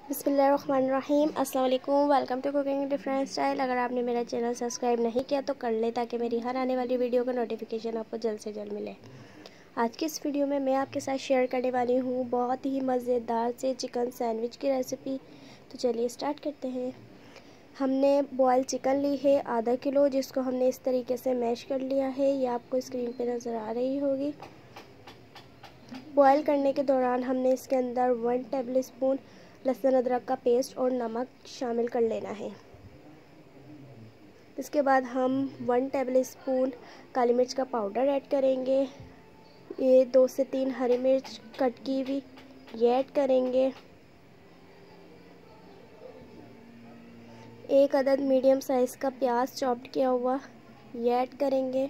बिस्मिल्लाहिर्रहमानिर्रहीम। अस्सलाम वालेकुम। Welcome to cooking different style. अगर आपने मेरा चैनल सब्सक्राइब नहीं किया तो कर ले, ताकि मेरी हर आने वाली वीडियो का नोटिफिकेशन आपको जल्द से जल्द मिले। आज की इस वीडियो में मैं आपके साथ शेयर करने वाली हूँ बहुत ही मज़ेदार से चिकन सैंडविच की रेसिपी। तो चलिए स्टार्ट करते हैं। हमने बॉयल चिकन ली है आधा किलो, जिसको हमने इस तरीके से मैश कर लिया है। ये आपको स्क्रीन पर नज़र आ रही होगी। बॉयल करने के दौरान हमने इसके अंदर 1 टेबल स्पून लहसुन अदरक का पेस्ट और नमक शामिल कर लेना है। इसके बाद हम 1 टेबल स्पून काली मिर्च का पाउडर ऐड करेंगे। ये 2 से 3 हरी मिर्च कट की हुई ये ऐड करेंगे। 1 अदद मीडियम साइज़ का प्याज चॉप्ड किया हुआ ये ऐड करेंगे।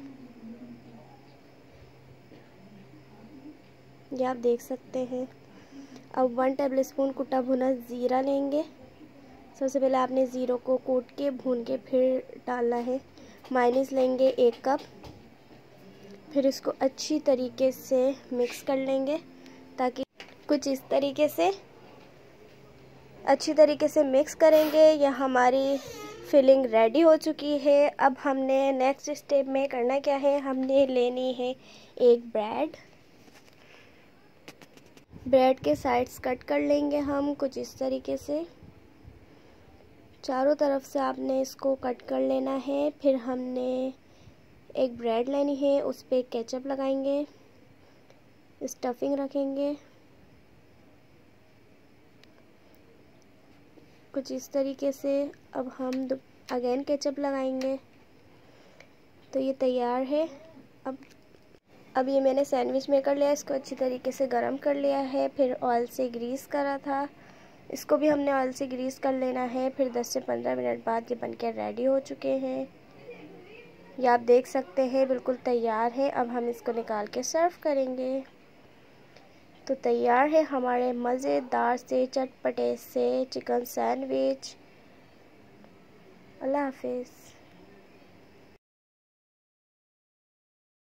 ये आप देख सकते हैं। अब 1 टेबल स्पून कुटा भुना ज़ीरा लेंगे। सबसे पहले आपने ज़ीरो को कूट के भून के फिर डालना है। मायोनीज़ लेंगे 1 कप। फिर इसको अच्छी तरीके से मिक्स कर लेंगे, ताकि कुछ इस तरीके से अच्छी तरीके से मिक्स करेंगे। यह हमारी फिलिंग रेडी हो चुकी है। अब हमने नेक्स्ट स्टेप में करना क्या है, हमने लेनी है एक ब्रेड के साइड्स कट कर लेंगे हम कुछ इस तरीके से। चारों तरफ से आपने इसको कट कर लेना है। फिर हमने एक ब्रेड लेनी है, उस पर केचप लगाएंगे, स्टफिंग रखेंगे कुछ इस तरीके से। अब हम अगेन केचप लगाएंगे। तो ये तैयार है। अब ये मैंने सैंडविच मेकर लिया, इसको अच्छी तरीके से गरम कर लिया है। फिर ऑयल से ग्रीस करा था, इसको भी हमने ऑयल से ग्रीस कर लेना है। फिर 10 से 15 मिनट बाद ये बनके रेडी हो चुके हैं। ये आप देख सकते हैं बिल्कुल तैयार है। अब हम इसको निकाल के सर्व करेंगे। तो तैयार है हमारे मज़ेदार से चटपटे से चिकन सैंडविच। अल्लाह हाफिज़।